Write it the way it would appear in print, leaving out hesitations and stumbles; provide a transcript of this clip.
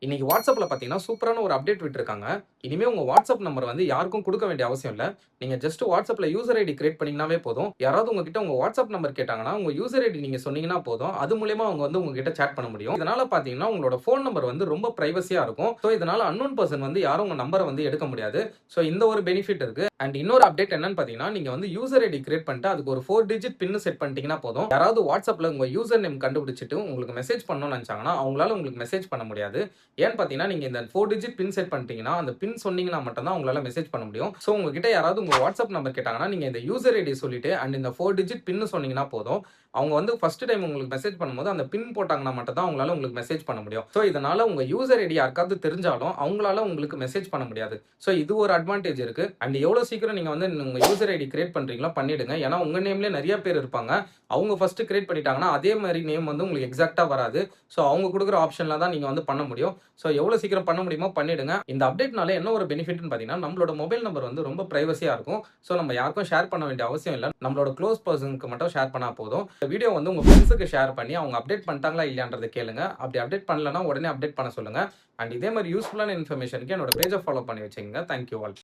இன்னைக்கு வாட்ஸ்அப்ல பார்த்தீங்கன்னா, சூப்பரான ஒரு அப்டேட் விட்டுருக்காங்க. இனிமே உங்க வாட்ஸ்அப் நம்பர் வந்து யாருக்கும் குடுக்க வேண்டிய அவசியம் இல்ல. நீங்க ஜஸ்ட் வாட்ஸ்அப்ல யூசர் ஐடி கிரியேட் பண்ணீங்கனாவே போதும். யாராவது உங்ககிட்ட உங்க வாட்ஸ்அப் நம்பர் கேட்டாங்கன்னா, உங்க யூசர் ஐடி நீங்க சொன்னீங்கன்னா போதும். அது மூலியமா அவங்க வந்து உங்ககிட்ட சாட் பண்ண முடியும். இதனால பார்த்தீங்கன்னா, உங்களோட ஃபோன் நம்பர் வந்து ரொம்ப பிரைவசியா இருக்கும். சோ இதனால அன்னோன் பெர்சன் வந்து யாரும் உங்க நம்பர வந்து எடுக்க முடியாது. சோ இந்த ஒரு பெனிஃபிட் இருக்கு. அண்ட் இன்னொரு அப்டேட் என்னன்னு பார்த்தீங்கன்னா, நீங்க வந்து யூசர் ஐடி கிரியேட் பண்ணிட்டு அதுக்கு ஒரு 4 டிஜிட் பின் செட் பண்ணிட்டீங்கன்னா போதும். யாராவது வாட்ஸ்அப்ல உங்க யூசர் நேம் கண்டுபிடிச்சுட்டு உங்களுக்கு மெசேஜ் பண்ணணும்னு நெனச்சாங்கன்னா, அவங்களால உங்களுக்கு மெசேஜ் பண்ண முடியாது. ஏன்னு பார்த்தீங்கன்னா, நீங்க இந்த 4 டிஜிட் பின் செட் பண்ணிட்டீங்கன்னா, அந்த பின் சொன்னீங்கன்னா மட்டும் தான் உங்களால மெசேஜ் பண்ண முடியும். சோ உங்ககிட்ட யாராவது உங்க வாட்ஸ்அப் நம்பர் கேட்டாங்கன்னா, நீங்க இந்த யூசர் ஐடி சொல்லிட்டு அண்ட் இந்த 4 டிஜிட் பின் சொன்னீங்கன்னா போதும். அவங்க வந்து ஃபர்ஸ்ட் டைம் உங்களுக்கு மெசேஜ் பண்ணும்போது அந்த பின் போட்டாங்கன்னா மட்டும் தான் அவங்களால உங்களுக்கு மெசேஜ் பண்ண முடியும். சோ இதனால உங்க யூசர் ஐடி யாருக்காவது தெரிஞ்சாலும் அவங்களால உங்களுக்கு மெசேஜ் பண்ண முடியாது. சோ இது ஒரு அட்வான்டேஜ் இருக்கு. அண்ட் எவ்வளவு சீக்கிரம் நீங்க வந்து உங்க யூசர் ஐடி கிரியேட் பண்றீங்களோ பண்ணிடுங்க. ஏன்னா உங்க நேம்லயே நெறைய பேர் இருப்பாங்க. அவங்க ஃபர்ஸ்ட் கிரியேட் பண்ணிட்டாங்கன்னா, அதே மாரி நேம் வந்து உங்களுக்கு எக்ஸாக்ட்டா வராது. சோ அவங்க குடுக்குற ஆப்ஷன்ல தான் நீங்க வந்து பண்ண முடியும். சோ எவ்வளவு சீக்கிரம் பண்ண முடியுமோ பண்ணிடுங்க. இந்த அப்டேட்னால என்ன ஒரு பெனிஃபிட்னு பார்த்தீங்கன்னா, நம்மளோட மொபைல் நம்பர் வந்து ரொம்ப பிரைவசியா இருக்கும். சோ நம்ம யாருக்கும் ஷேர் பண்ண வேண்டிய அவசியம் இல்ல. நம்மளோட குளோஸ் பெர்சனுக்கு மட்டும் ஷேர் பண்ணா போதும். இந்த வீடியோ வந்து உங்க ஃபிரெண்ட்ஸ்க்கு ஷேர் பண்ணி அவங்க அப்டேட் பண்ணிட்டாங்களா இல்லையான்றத கேளுங்க. அப்படி அப்டேட் பண்ணலனா உடனே அப்டேட் பண்ண சொல்லுங்க. அண்ட் இதே மாரி யூஸ்ஃபுல்லான இன்ஃபர்மேஷன்க்கு என்னோட பேஜ ஃபாலோ பண்ணி வச்சுக்கங்க. Thank you all.